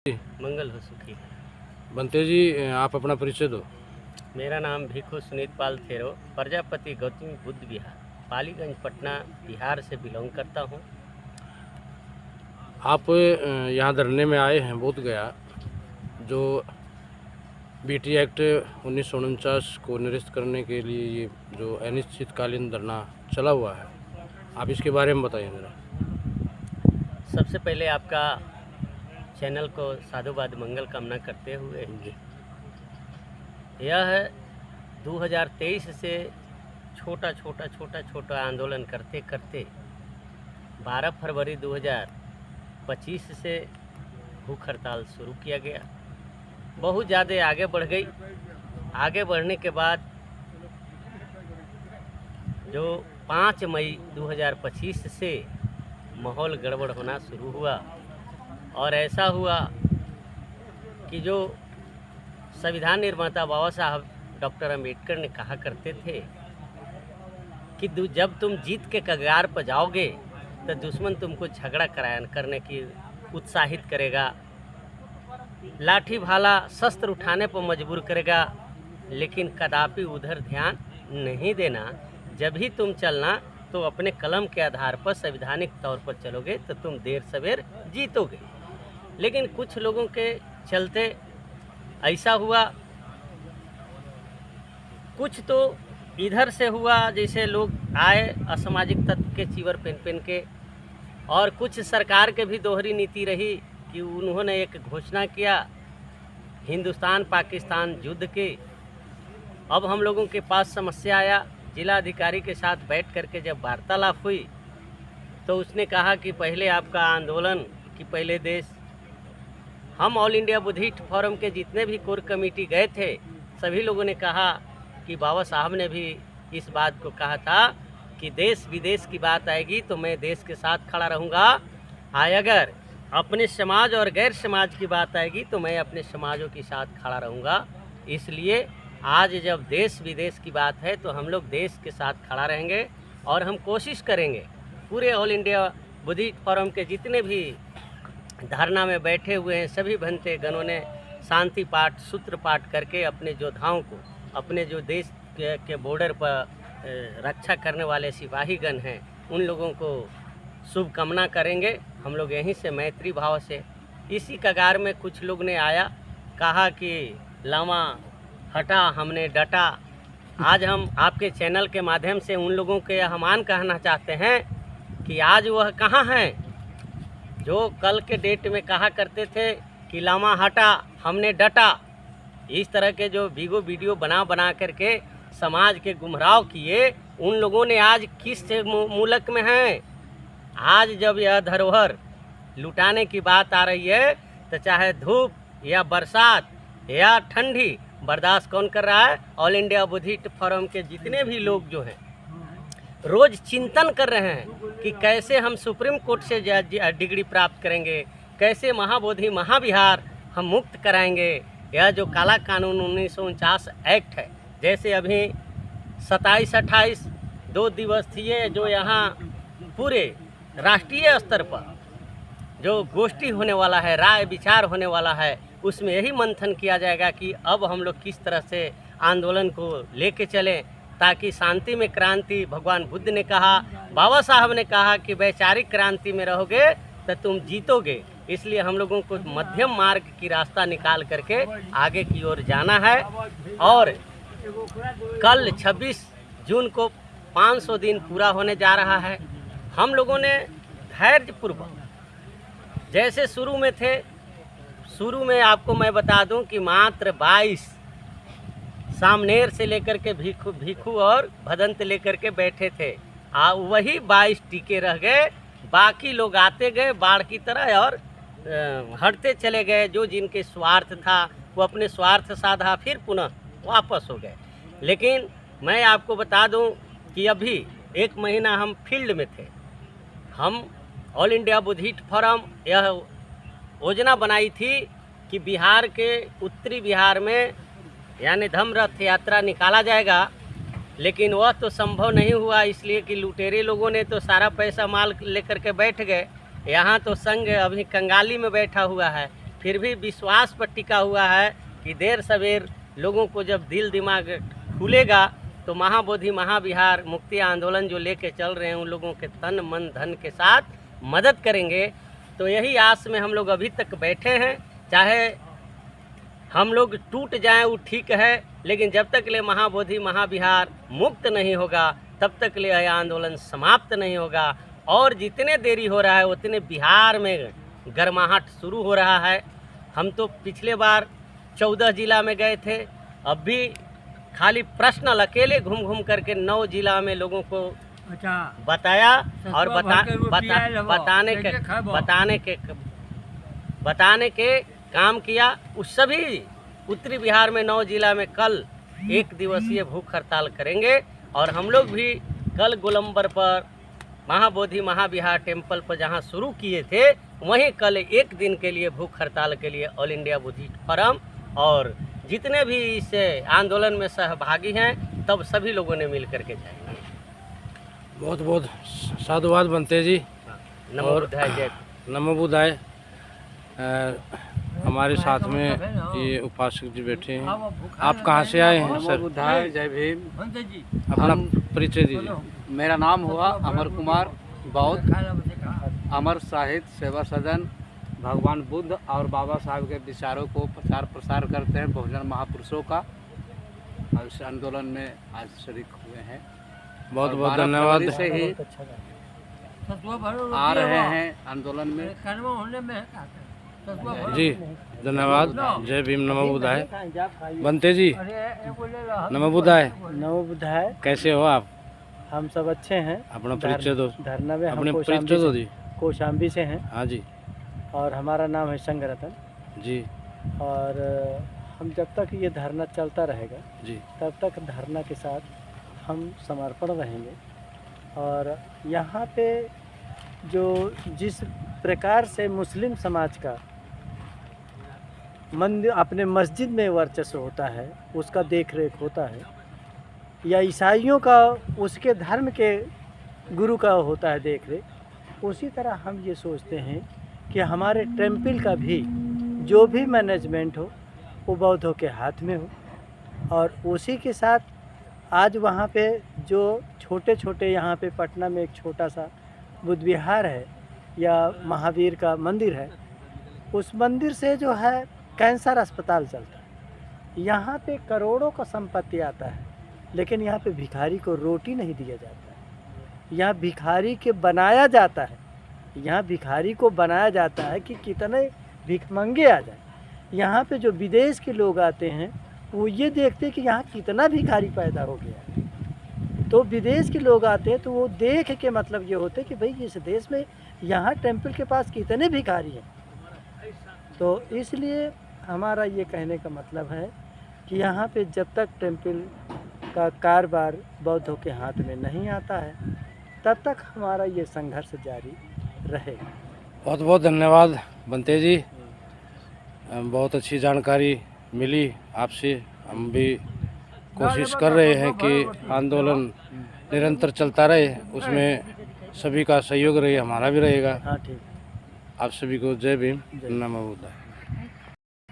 मंगल हो सुखी। बनते जी, आप अपना परिचय दो। मेरा नाम भिखु सुनीत पाल थेरो, प्रजापति गौतमी बुद्ध विहार, पालीगंज, पटना, बिहार से बिलोंग करता हूँ। आप यहाँ धरने में आए हैं बोध गया, जो बीटी एक्ट 1949 को निरस्त करने के लिए ये जो अनिश्चितकालीन धरना चला हुआ है, आप इसके बारे में बताइए ज़रा। सबसे पहले आपका चैनल को साधुवाद मंगल कामना करते हुए यह 2023 से छोटा आंदोलन करते करते 12 फरवरी 2025 से भूख हड़ताल शुरू किया गया। बहुत ज़्यादा आगे बढ़ गई। आगे बढ़ने के बाद जो 5 मई 2025 से माहौल गड़बड़ होना शुरू हुआ और ऐसा हुआ कि जो संविधान निर्माता बाबा साहब डॉक्टर अम्बेडकर ने कहा करते थे कि जब तुम जीत के कगार पर जाओगे तो दुश्मन तुमको झगड़ा करने की उत्साहित करेगा, लाठी भाला शस्त्र उठाने पर मजबूर करेगा, लेकिन कदापि उधर ध्यान नहीं देना। जब ही तुम चलना तो अपने कलम के आधार पर संवैधानिक तौर पर चलोगे तो तुम देर सवेर जीतोगे। लेकिन कुछ लोगों के चलते ऐसा हुआ, कुछ तो इधर से हुआ, जैसे लोग आए असामाजिक तत्व के चीवर पहन के, और कुछ सरकार के भी दोहरी नीति रही कि उन्होंने एक घोषणा किया हिंदुस्तान पाकिस्तान युद्ध के। अब हम लोगों के पास समस्या आया, जिला अधिकारी के साथ बैठ करके जब वार्तालाप हुई तो उसने कहा कि पहले आपका आंदोलन कि पहले देश। हम ऑल इंडिया बुद्धिस्ट फोरम के जितने भी कोर कमेटी गए थे, सभी लोगों ने कहा कि बाबा साहब ने भी इस बात को कहा था कि देश विदेश की बात आएगी तो मैं देश के साथ खड़ा रहूँगा, अगर अपने समाज और गैर समाज की बात आएगी तो मैं अपने समाजों के साथ खड़ा रहूँगा। इसलिए आज जब देश विदेश की बात है तो हम लोग देश के साथ खड़ा रहेंगे और हम कोशिश करेंगे पूरे ऑल इंडिया बुद्धिस्ट फोरम के जितने भी धरना में बैठे हुए हैं सभी भंते गणों ने शांति पाठ सूत्र पाठ करके अपने योद्धाओं को, अपने जो देश के बॉर्डर पर रक्षा करने वाले सिपाहीगण हैं उन लोगों को शुभकामना करेंगे। हम लोग यहीं से मैत्री भाव से इसी कगार में कुछ लोग ने आया, कहा कि लामा हटा, हमने डटा। आज हम आपके चैनल के माध्यम से उन लोगों के आह्वान कहना चाहते हैं कि आज वह कहाँ हैं जो कल के डेट में कहा करते थे कि लामा हटा, हमने डटा। इस तरह के जो वीडियो बना करके समाज के गुमराह किए, उन लोगों ने आज किस मुल्क में हैं? आज जब यह धरोहर लुटाने की बात आ रही है तो चाहे धूप या बरसात या ठंडी बर्दाश्त कौन कर रहा है? ऑल इंडिया बुद्धिस्ट फोरम के जितने भी लोग जो हैं रोज़ चिंतन कर रहे हैं कि कैसे हम सुप्रीम कोर्ट से डिग्री प्राप्त करेंगे, कैसे महाबोधि महाविहार हम मुक्त कराएंगे। यह जो काला कानून 1949 एक्ट है, जैसे अभी 27-28 2 दिवस थी जो यहाँ पूरे राष्ट्रीय स्तर पर जो गोष्ठी होने वाला है, राय विचार होने वाला है, उसमें यही मंथन किया जाएगा कि अब हम लोग किस तरह से आंदोलन को लेके चलें ताकि शांति में क्रांति। भगवान बुद्ध ने कहा, बाबा साहब ने कहा कि वैचारिक क्रांति में रहोगे तो तुम जीतोगे। इसलिए हम लोगों को मध्यम मार्ग की रास्ता निकाल करके आगे की ओर जाना है। और कल 26 जून को 500 दिन पूरा होने जा रहा है। हम लोगों ने धैर्यपूर्वक जैसे शुरू में थे, शुरू में आपको मैं बता दूं कि मात्र 22 सामनेर से लेकर के भिखु और भदंत लेकर के बैठे थे। वही 22 टीके रह गए, बाकी लोग आते गए बाढ़ की तरह और हटते चले गए। जो जिनके स्वार्थ था वो अपने स्वार्थ साधा, फिर पुनः वापस हो गए। लेकिन मैं आपको बता दूं कि अभी 1 महीना हम फील्ड में थे। हम ऑल इंडिया बुद्धिस्ट फोरम यह योजना बनाई थी कि बिहार के उत्तरी बिहार में यानी धम्म रथ यात्रा निकाला जाएगा, लेकिन वह तो संभव नहीं हुआ, इसलिए कि लुटेरे लोगों ने तो सारा पैसा माल लेकर के बैठ गए। यहाँ तो संघ अभी कंगाली में बैठा हुआ है। फिर भी विश्वास पर टिका हुआ है कि देर सवेर लोगों को जब दिल दिमाग खुलेगा तो महाबोधि महाविहार मुक्ति आंदोलन जो लेके चल रहे हैं उन लोगों के तन मन धन के साथ मदद करेंगे। तो यही आस में हम लोग अभी तक बैठे हैं। चाहे हम लोग टूट जाएं वो ठीक है, लेकिन जब तक ले महाबोधि महाविहार मुक्त नहीं होगा तब तक ले यह आंदोलन समाप्त नहीं होगा। और जितने देरी हो रहा है उतने बिहार में गर्माहट शुरू हो रहा है। हम तो पिछले बार 14 जिला में गए थे, अब भी खाली प्रश्न अकेले घूम घूम करके 9 जिला में लोगों को बताया और बताने के काम किया। उस सभी उत्तरी बिहार में 9 जिला में कल 1 दिवसीय भूख हड़ताल करेंगे और हम लोग भी कल गोलंबर पर महाबोधि महाविहार टेम्पल पर जहां शुरू किए थे वहीं कल 1 दिन के लिए भूख हड़ताल के लिए ऑल इंडिया बुद्धिस्ट फोरम और जितने भी इस आंदोलन में सहभागी हैं तब सभी लोगों ने मिल करके जाएंगे। बहुत बहुत साधुवाद बनते जी। नमो बुद्धाय जय। नमो बुद्धाय। हमारे साथ में ये उपासक जी बैठे हैं। आप कहाँ से आए हैं सर? बुद्धाय जय भीम। अपना परिचय दीजिए। मेरा नाम हुआ अमर कुमार बौद्ध। अमर साहित्य सेवा सदन भगवान बुद्ध और बाबा साहब के विचारों को प्रचार प्रसार करते हैं बहुजन महापुरुषों का, और इस आंदोलन में आज शरीक हुए हैं। बहुत बहुत धन्यवाद। से ही आ रहे हैं आंदोलन में। जी धन्यवाद। जय भीम। नमो बुद्धाय। बनते जी नमो बुद्धाय। नमो बुद्धाय। कैसे हो आप? हम सब अच्छे हैं। अपना परिचय दो। धरना में अपने हम परिचय दो जी। कौशाम्बी से हैं हाँ जी। और हमारा नाम है संग रतन जी। और हम जब तक ये धरना चलता रहेगा जी तब तक धरना के साथ हम समर्पण रहेंगे। और यहाँ पे जो जिस प्रकार से मुस्लिम समाज का मंदिर अपने मस्जिद में वर्चस्व होता है, उसका देख रेख होता है, या ईसाइयों का उसके धर्म के गुरु का होता है देख रेख, उसी तरह हम ये सोचते हैं कि हमारे टेम्पल का भी जो भी मैनेजमेंट हो वो बौद्धों के हाथ में हो। और उसी के साथ आज वहाँ पे जो छोटे छोटे यहाँ पे पटना में एक छोटा सा बुद्ध विहार है या महावीर का मंदिर है, उस मंदिर से जो है कैंसर अस्पताल चलता है। यहाँ पे करोड़ों का संपत्ति आता है, लेकिन यहाँ पे भिखारी को रोटी नहीं दिया जाता है। यहाँ भिखारी के बनाया जाता है, यहाँ भिखारी को बनाया जाता है कि कितने भिखमंगे आ जाए। यहाँ पे जो विदेश के लोग आते हैं वो ये देखते हैं कि यहाँ कितना भिखारी पैदा हो गया है। तो विदेश के लोग आते हैं तो वो देख के मतलब ये होते कि भाई इस देश में यहाँ टेम्पल के पास कितने भिखारी हैं। तो इसलिए हमारा ये कहने का मतलब है कि यहाँ पे जब तक टेम्पल का कारोबार बौद्धों के हाथ में नहीं आता है तब तक हमारा ये संघर्ष जारी रहेगा। बहुत बहुत धन्यवाद बनते जी। बहुत अच्छी जानकारी मिली आपसे। हम भी कोशिश कर रहे हैं कि आंदोलन निरंतर चलता रहे, उसमें सभी का सहयोग रहे, हमारा भी रहेगा। हाँ ठीक। आप सभी को जय भीम। नमो बुद्धाय।